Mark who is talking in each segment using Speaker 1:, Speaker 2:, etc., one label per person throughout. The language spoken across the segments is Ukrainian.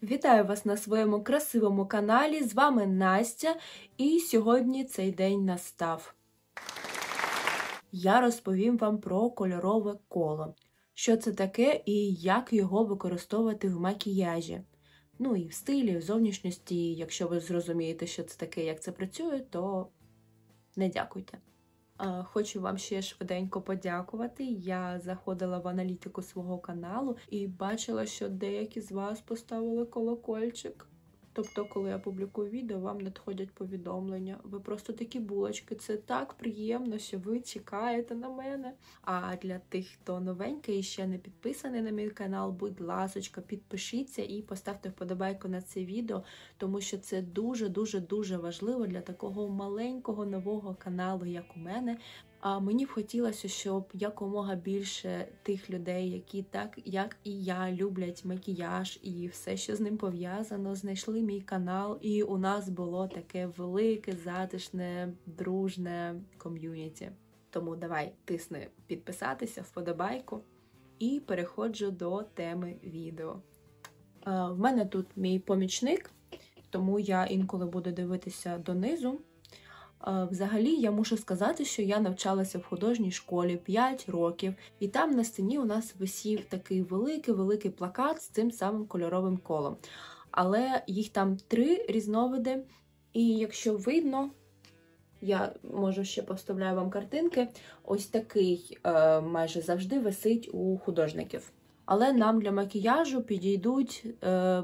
Speaker 1: Вітаю вас на своєму красивому каналі, з вами Настя, і сьогодні цей день настав. Я розповім вам про кольорове коло. Що це таке і як його використовувати в макіяжі. Ну і в стилі, в зовнішності, якщо ви зрозумієте, що це таке, як це працює, то не дякуйте. Хочу вам ще швиденько подякувати. Я заходила в аналітику свого каналу і бачила, що деякі з вас поставили колокольчик. Тобто, коли я публікую відео, вам надходять повідомлення. Ви просто такі булочки. Це так приємно, що ви чекаєте на мене. А для тих, хто новенький і ще не підписаний на мій канал, будь ласочка, підпишіться і поставте вподобайку на це відео, тому що це дуже важливо для такого маленького нового каналу, як у мене. А мені б хотілося, щоб якомога більше тих людей, які так, як і я, люблять макіяж і все, що з ним пов'язано, знайшли мій канал, і у нас було таке велике, затишне, дружне ком'юніті. Тому давай, тисни підписатися, вподобайку, і переходжу до теми відео. В мене тут мій помічник, тому я інколи буду дивитися донизу. Взагалі, я мушу сказати, що я навчалася в художній школі 5 років, і там на стіні у нас висів такий великий плакат з цим самим кольоровим колом. Але їх там 3 різновиди, і якщо видно, я, може, ще поставляю вам картинки, ось такий майже завжди висить у художників. Але нам для макіяжу підійдуть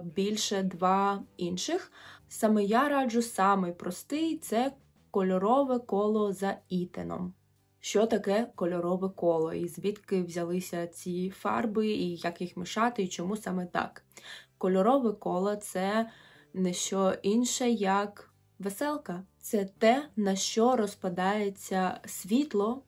Speaker 1: більше 2 інших. Саме я раджу самий простий – це кольорове коло за Ітеном. Що таке кольорове коло? І звідки взялися ці фарби, і як їх мішати, і чому саме так? Кольорове коло – це не що інше, як веселка. Це те, на що розпадається світло,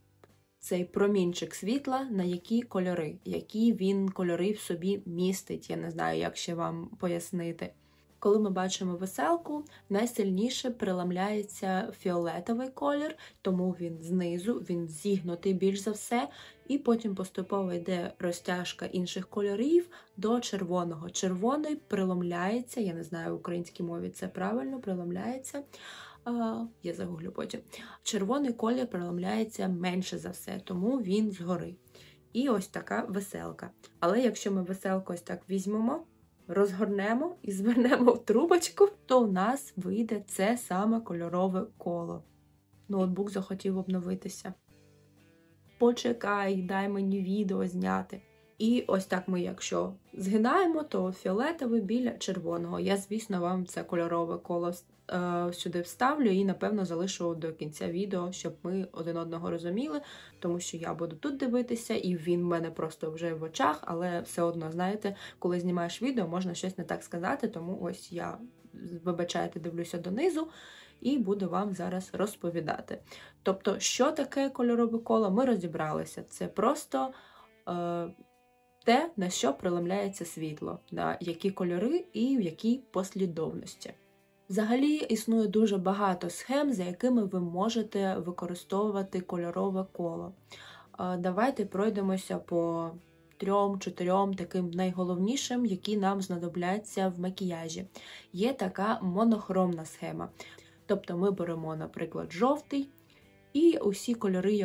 Speaker 1: цей промінчик світла, на які кольори, які він кольори в собі містить. Я не знаю, як ще вам пояснити. Коли ми бачимо веселку, найсильніше переламляється фіолетовий колір, тому він знизу, він зігнутий більш за все, і потім поступово йде розтяжка інших кольорів до червоного. Червоний переламляється, я не знаю, в українській мові це правильно, переламляється, я загуглю потім. Червоний колір переламляється менше за все, тому він згори. І ось така веселка. Але якщо ми веселку ось так візьмемо, розгорнемо і звернемо в трубочку, то у нас вийде це саме кольорове коло. Ноутбук захотів обновитися. Почекай, дай мені відео зняти. І ось так ми, якщо згинаємо, то фіолетовий біля червоного. Я, звісно, вам це кольорове коло сюди вставлю і, напевно, залишу до кінця відео, щоб ми один одного розуміли, тому що я буду тут дивитися, і він в мене просто вже в очах, але все одно, знаєте, коли знімаєш відео, можна щось не так сказати, тому ось я, вибачайте, дивлюся донизу і буду вам зараз розповідати. Тобто, що таке кольорове коло, ми розібралися. Це просто те, на що преломляється світло, на які кольори і в якій послідовності. Взагалі існує дуже багато схем, за якими ви можете використовувати кольорове коло. Давайте пройдемося по 3-4 таким найголовнішим, які нам знадобляться в макіяжі. Є така монохромна схема. Тобто ми беремо, наприклад, жовтий і усі кольори,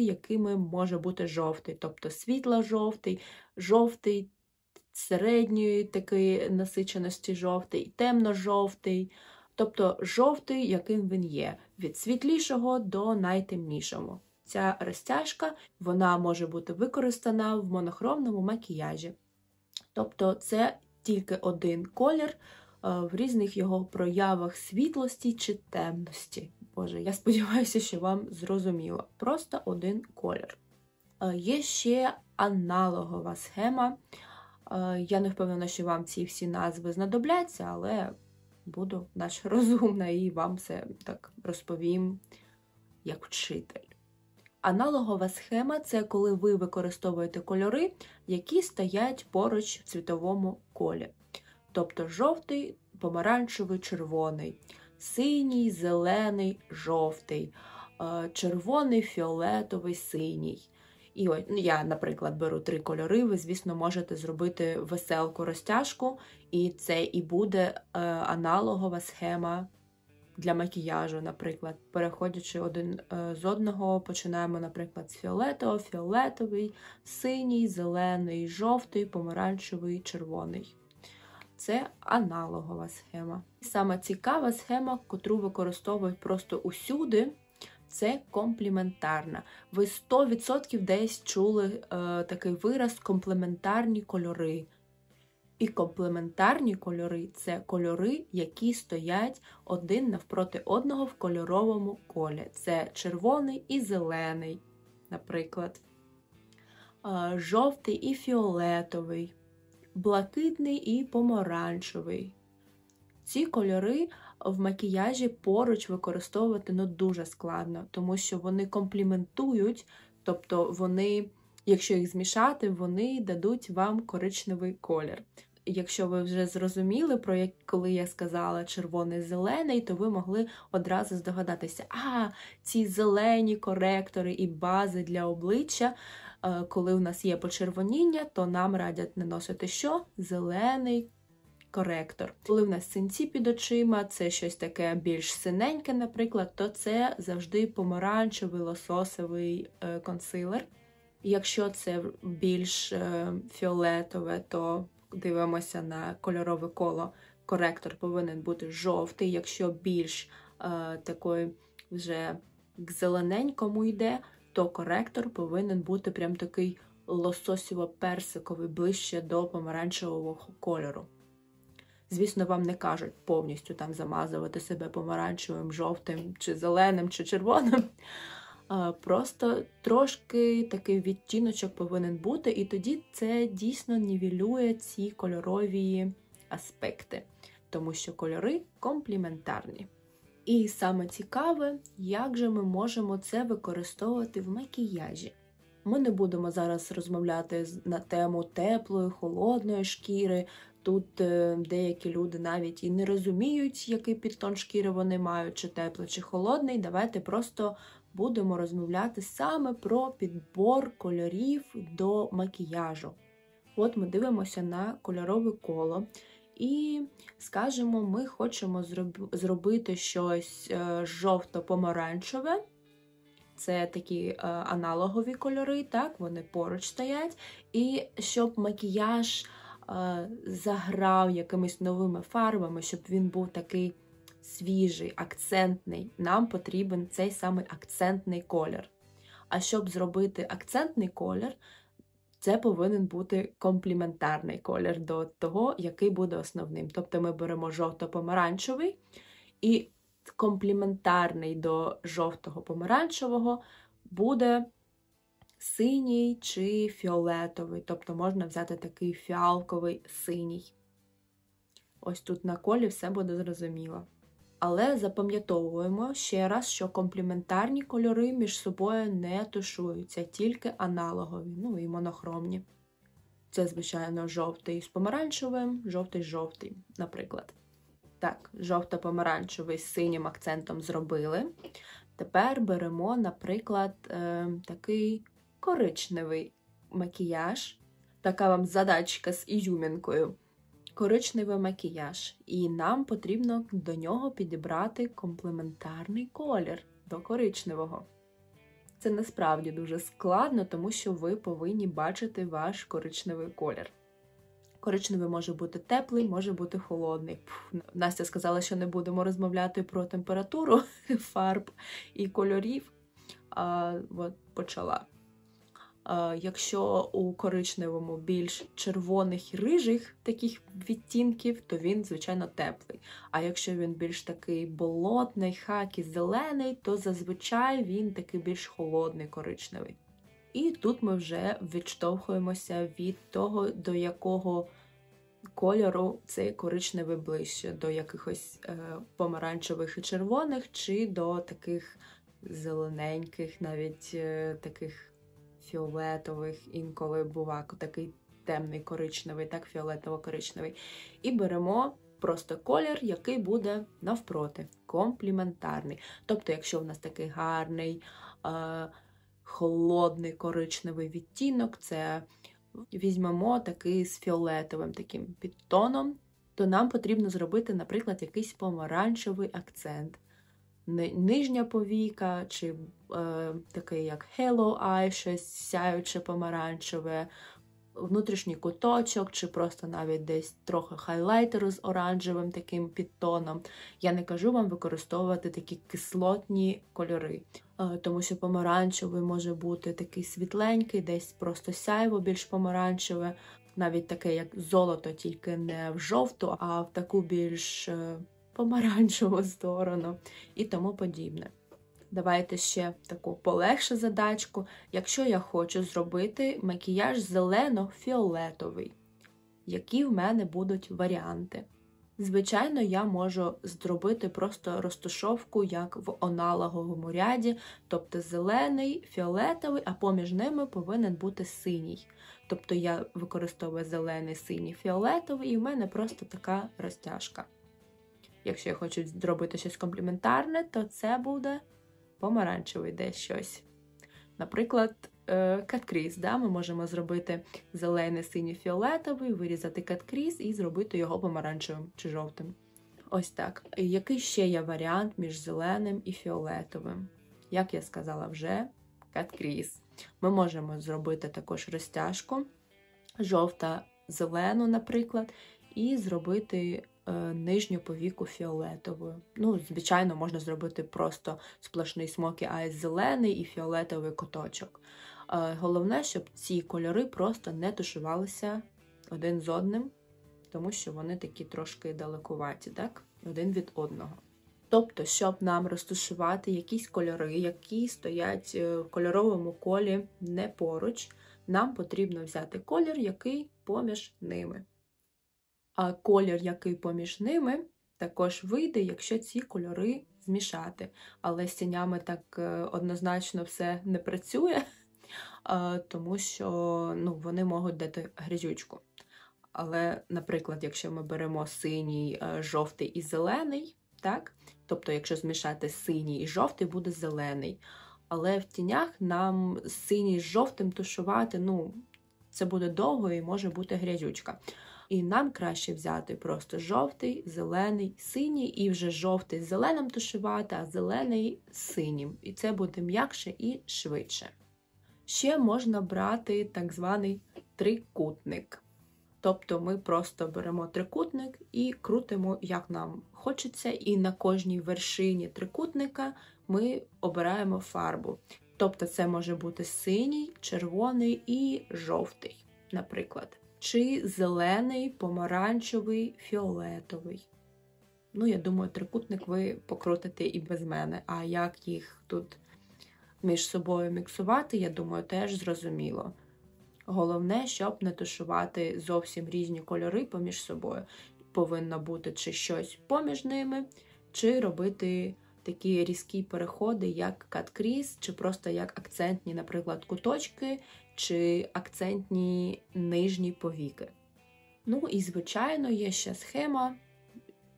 Speaker 1: якими може бути жовтий. Тобто світло-жовтий, жовтий, середньої такої насиченості жовтий, темно-жовтий. Тобто жовтий, яким він є, від світлішого до найтемнішого. Ця розтяжка, вона може бути використана в монохромному макіяжі. Тобто це тільки один колір в різних його проявах світлості чи темності. Боже, я сподіваюся, що вам зрозуміло. Просто один колір. Є ще аналогова схема. Я не впевнена, що вам ці всі назви знадобляться, але буду наче розумна і вам все так розповім як вчитель. Аналогова схема – це коли ви використовуєте кольори, які стоять поруч в цвітовому колі. Тобто жовтий, помаранчевий, червоний, синій, зелений, жовтий, червоний, фіолетовий, синій. І ось, я, наприклад, беру 3 кольори, ви, звісно, можете зробити веселку-розтяжку, і це і буде аналогова схема для макіяжу, наприклад. Переходячи один з одного, починаємо, наприклад, з фіолетового, фіолетовий, синій, зелений, жовтий, помаранчевий, червоний. Це аналогова схема. Саме цікава схема, яку використовують просто усюди, це комплементарна. Ви 100% десь чули такий вираз «комплементарні кольори». І комплементарні кольори – це кольори, які стоять один навпроти одного в кольоровому колі. Це червоний і зелений, наприклад. Жовтий і фіолетовий. Блакитний і помаранчевий. Ці кольори в макіяжі поруч використовувати дуже складно, тому що вони комплементують, тобто вони, якщо їх змішати, вони дадуть вам коричневий колір. Якщо ви вже зрозуміли, коли я сказала червоний-зелений, то ви могли одразу здогадатися, ці зелені коректори і бази для обличчя, коли у нас є почервоніння, то нам радять наносити що? Зелений коректор. Коли в нас синці під очима, це щось таке більш синеньке, наприклад, то це завжди помаранчевий лососовий консилер. Якщо це більш фіолетове, то дивимося на кольорове коло. Коректор повинен бути жовтий. Якщо більш такий вже к зелененькому йде, то коректор повинен бути прям такий лососово-персиковий, ближче до помаранчевого кольору. Звісно, вам не кажуть повністю там замазувати себе помаранчевим, жовтим, чи зеленим, чи червоним. Просто трошки такий відтіночок повинен бути, і тоді це дійсно нівелює ці кольорові аспекти, тому що кольори комплементарні. І саме цікаве, як же ми можемо це використовувати в макіяжі. Ми не будемо зараз розмовляти на тему теплої, холодної шкіри. Тут деякі люди навіть і не розуміють, який підтон шкіри вони мають, чи теплий, чи холодний. Давайте просто будемо розмовляти саме про підбор кольорів до макіяжу. От ми дивимося на кольорове коло і, скажемо, ми хочемо зробити щось жовто-помаранчеве. Це такі аналогові кольори, так, вони поруч стоять. І щоб макіяж заграв якимись новими фарбами, щоб він був такий свіжий, акцентний, нам потрібен цей самий акцентний колір. А щоб зробити акцентний колір, це повинен бути комплементарний колір до того, який буде основним. Тобто ми беремо жовто-помаранчевий, і комплементарний до жовтого помаранчевого буде синій чи фіолетовий. Тобто можна взяти такий фіалковий синій. Ось тут на колі все буде зрозуміло. Але запам'ятовуємо ще раз, що комплементарні кольори між собою не тушуються, тільки аналогові, і монохромні. Це, звичайно, жовтий з помаранчевим, жовтий з жовтим, наприклад. Так, жовто-помаранчевий з синім акцентом зробили. Тепер беремо, наприклад, такий коричневий макіяж. Така вам задачка з ізюмінкою. Коричневий макіяж. І нам потрібно до нього підібрати комплементарний колір до коричневого. Це насправді дуже складно, тому що ви повинні бачити ваш коричневий колір. Коричневий може бути теплий, може бути холодний. Настя сказала, що не будемо розмовляти про температуру фарб і кольорів. Почала. Якщо у коричневому більш червоних і рижих таких відтінків, то він, звичайно, теплий. А якщо він більш такий болотний, хакі, зелений, то зазвичай він такий більш холодний коричневий. І тут ми вже відштовхуємося від того, до якого кольору цей коричневий ближче, до якихось помаранчевих і червоних, чи до таких зелененьких, навіть таких фіолетових, інколи буває такий темний коричневий, так, фіолетово-коричневий. І беремо просто колір, який буде навпроти, комплементарний. Тобто, якщо в нас такий гарний, холодний коричневий відтінок, це візьмемо такий з фіолетовим таким підтоном, то нам потрібно зробити, наприклад, якийсь помаранчевий акцент. Нижня повіка, чи такий як Halo Eye, щось сяюче помаранчеве, внутрішній куточок, чи просто навіть десь трохи хайлайтеру з оранжевим таким підтоном. Я не кажу вам використовувати такі кислотні кольори, тому що помаранчевий може бути такий світленький, десь просто сяйво більш помаранчеве, навіть таке як золото, тільки не в жовту, а в таку більш помаранчеву сторону і тому подібне. Давайте ще таку полегшу задачку. Якщо я хочу зробити макіяж зелено-фіолетовий, які в мене будуть варіанти? Звичайно, я можу зробити просто розташовку, як в аналоговому ряді, тобто зелений, фіолетовий, а поміж ними повинен бути синій. Тобто я використовую зелений, синій, фіолетовий, і в мене просто така розтяжка. Якщо я хочу зробити щось комплементарне, то це буде помаранчевий десь щось. Наприклад, каткріс. Да? Ми можемо зробити зелений, синій, фіолетовий, вирізати каткріс і зробити його помаранчевим чи жовтим. Ось так. Який ще є варіант між зеленим і фіолетовим? Як я сказала вже, каткріс. Ми можемо зробити також розтяжку, жовта-зелену, наприклад, і зробити нижню повіку фіолетовою. Ну, звичайно, можна зробити просто сплошний смокі айс зелений і фіолетовий куточок. Головне, щоб ці кольори просто не тушувалися один з одним, тому що вони такі трошки далекуваті, так? Один від одного. Тобто, щоб нам розташувати якісь кольори, які стоять в кольоровому колі не поруч, нам потрібно взяти колір, який поміж ними. А колір, який поміж ними, також вийде, якщо ці кольори змішати. Але з тінями так однозначно все не працює, тому що вони можуть дати грязючку. Але, наприклад, якщо ми беремо синій, жовтий і зелений, так? Тобто, якщо змішати синій і жовтий, буде зелений. Але в тінях нам синій з жовтим тушувати, це буде довго і може бути грязючка. І нам краще взяти просто жовтий, зелений, синій, і вже жовтий з зеленим тушувати, а зелений з синім. І це буде м'якше і швидше. Ще можна брати так званий трикутник. Тобто ми просто беремо трикутник і крутимо, як нам хочеться, і на кожній вершині трикутника ми обираємо фарбу. Тобто це може бути синій, червоний і жовтий, наприклад. Чи зелений, помаранчевий, фіолетовий. Я думаю, трикутник ви покрутите і без мене. А як їх тут між собою міксувати, я думаю, теж зрозуміло. Головне, щоб не тушувати зовсім різні кольори поміж собою. Повинно бути чи щось поміж ними, чи робити такі різкі переходи, як каткріс, чи просто як акцентні, наприклад, куточки, чи акцентні нижні повіки. І, звичайно, є ще схема,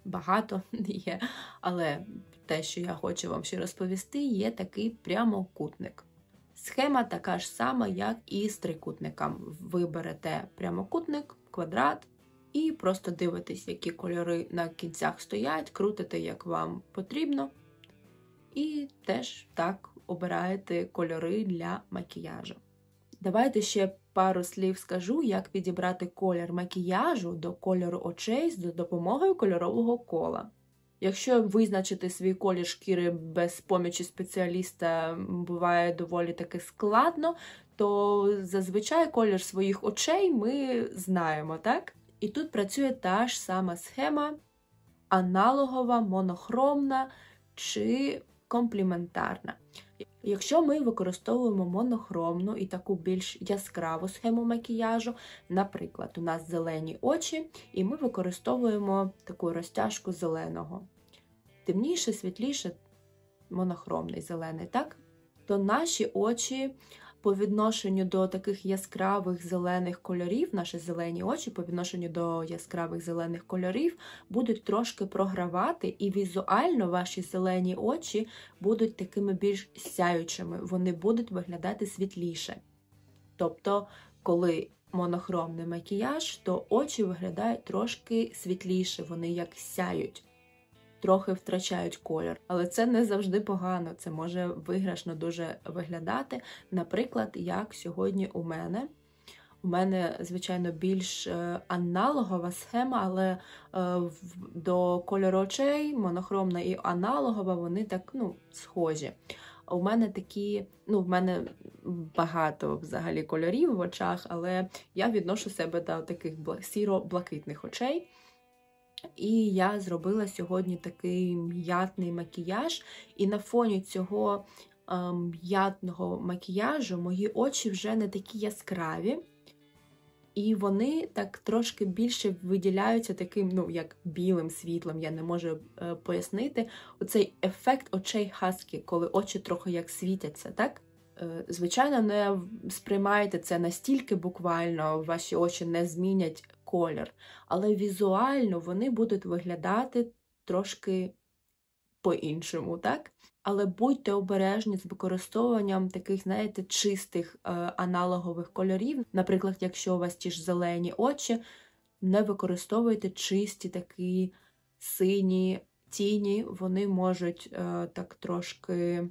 Speaker 1: багато є, але те, що я хочу вам ще розповісти, є такий прямокутник. Схема така ж сама, як і з трикутником. Ви берете прямокутник, квадрат і просто дивитесь, які кольори на кінцях стоять, крутите, як вам потрібно. І теж так обираєте кольори для макіяжу. Давайте ще пару слів скажу, як підібрати колір макіяжу до кольору очей з допомогою кольорового кола. Якщо визначити свій колір шкіри без помічі спеціаліста буває доволі таки складно, то зазвичай колір своїх очей ми знаємо, так? І тут працює та ж сама схема, аналогова, монохромна чи комплементарна. Якщо ми використовуємо монохромну і таку більш яскраву схему макіяжу, наприклад, у нас зелені очі, і ми використовуємо таку розтяжку зеленого. Темніше, світліше, монохромний зелений, так? То наші очі по відношенню до таких яскравих зелених кольорів, наші зелені очі по відношенню до яскравих зелених кольорів будуть трошки програвати, і візуально ваші зелені очі будуть такими більш сяючими, вони будуть виглядати світліше. Тобто, коли монохромний макіяж, то очі виглядають трошки світліше, вони як сяють, трохи втрачають колір. Але це не завжди погано, це може виграшно дуже виглядати. Наприклад, як сьогодні у мене. У мене, звичайно, більш аналогова схема, але до кольору очей монохромна і аналогова, вони так, схожі. У мене в мене багато взагалі кольорів в очах, але я відношу себе до таких сіро-блакитних очей. І я зробила сьогодні такий м'ятний макіяж, і на фоні цього м'ятного макіяжу мої очі вже не такі яскраві, і вони так трошки більше виділяються таким, як білим світлом, я не можу пояснити. Оцей ефект очей хаскі, коли очі трохи як світяться, так? Звичайно, не сприймайте це настільки буквально, ваші очі не змінять колір, але візуально вони будуть виглядати трошки по-іншому, так? Але будьте обережні з використовуванням таких, чистих аналогових кольорів. Наприклад, якщо у вас ті ж зелені очі, не використовуйте чисті такі сині тіні, вони можуть так трошки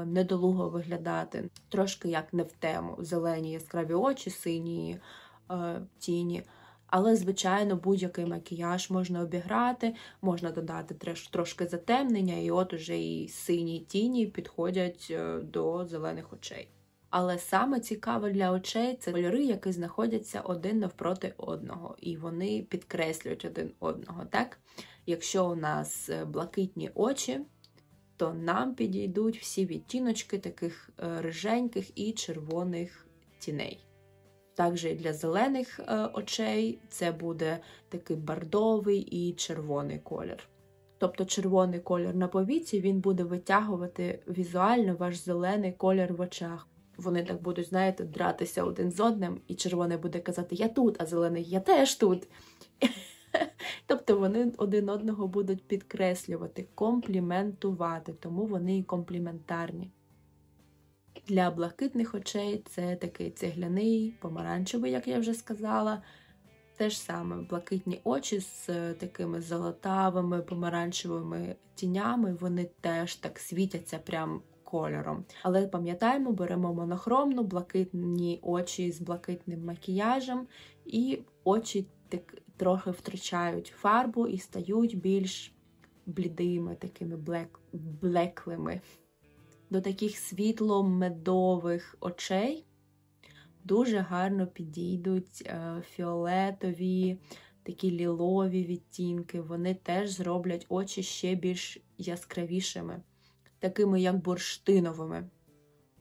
Speaker 1: недолуго виглядати. Трошки як не в тему. Зелені яскраві очі, сині тіні. Але, звичайно, будь-який макіяж можна обіграти, можна додати трошки затемнення, і от уже і сині тіні підходять до зелених очей. Але саме цікаве для очей – це кольори, які знаходяться один навпроти одного, і вони підкреслюють один одного, так? Якщо у нас блакитні очі, то нам підійдуть всі відтіночки таких риженьких і червоних тіней. Також і для зелених очей це буде такий бордовий і червоний колір. Тобто червоний колір на повіці, він буде витягувати візуально ваш зелений колір в очах. Вони так будуть, дратися один з одним, і червоний буде казати «я тут», а зелений «я теж тут». Тобто вони один одного будуть підкреслювати, компліментувати, тому вони і компліментарні. Для блакитних очей це такий цегляний, помаранчевий, як я вже сказала. Те ж саме, блакитні очі з такими золотавими, помаранчевими тінями, вони теж так світяться прям кольором. Але пам'ятаємо, беремо монохромну, блакитні очі з блакитним макіяжем, і очі трохи втрачають фарбу і стають більш блідими, такими блеклими. До таких світло-медових очей дуже гарно підійдуть фіолетові, такі лілові відтінки. Вони теж зроблять очі ще більш яскравішими, такими як бурштиновими.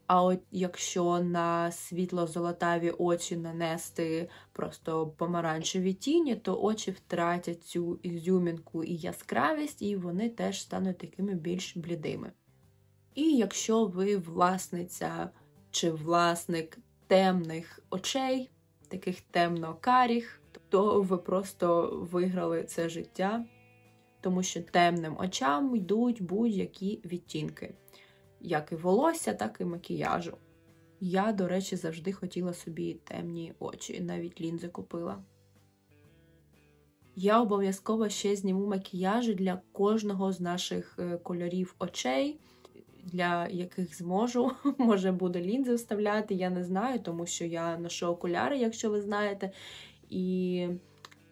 Speaker 1: А от якщо на світло-золотаві очі нанести просто помаранчеві тіні, то очі втратять цю ізюмінку і яскравість, і вони теж стануть такими більш блідими. І якщо ви власниця чи власник темних очей, таких темно-каріх, то ви просто виграли це життя, тому що темним очам йдуть будь-які відтінки. Як і волосся, так і макіяжу. Я, до речі, завжди хотіла собі темні очі, навіть лінзи купила. Я обов'язково ще зніму макіяжі для кожного з наших кольорів очей, для яких зможу. Може, буду лінзи вставляти, я не знаю, тому що я ношу окуляри, якщо ви знаєте, і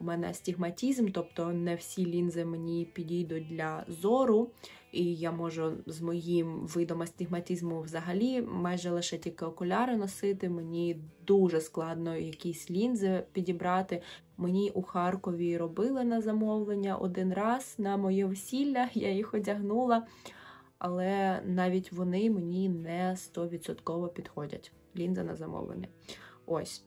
Speaker 1: у мене астигматизм, тобто не всі лінзи мені підійдуть для зору, і я можу з моїм видом астигматизму взагалі майже лише тільки окуляри носити. Мені дуже складно якісь лінзи підібрати. Мені у Харкові робили на замовлення один раз на моє весілля, я їх одягнула, але навіть вони мені не 100% підходять. Лінза на замовлення. Ось.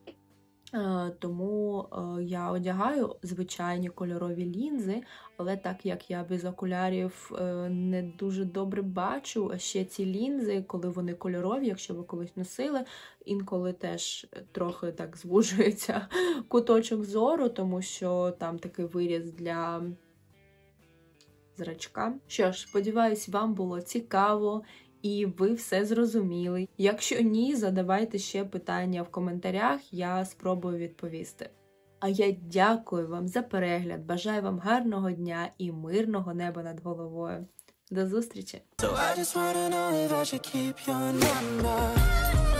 Speaker 1: Тому я одягаю звичайні кольорові лінзи, але так як я без окулярів не дуже добре бачу, а ще ці лінзи, коли вони кольорові, якщо ви колись носили, інколи теж трохи так звужується куточок зору, тому що там такий виріз для зрачка. Що ж, сподіваюсь, вам було цікаво і ви все зрозуміли. Якщо ні, задавайте ще питання в коментарях, я спробую відповісти. А я дякую вам за перегляд, бажаю вам гарного дня і мирного неба над головою. До зустрічі!
Speaker 2: So I just wanna know if I should keep your number.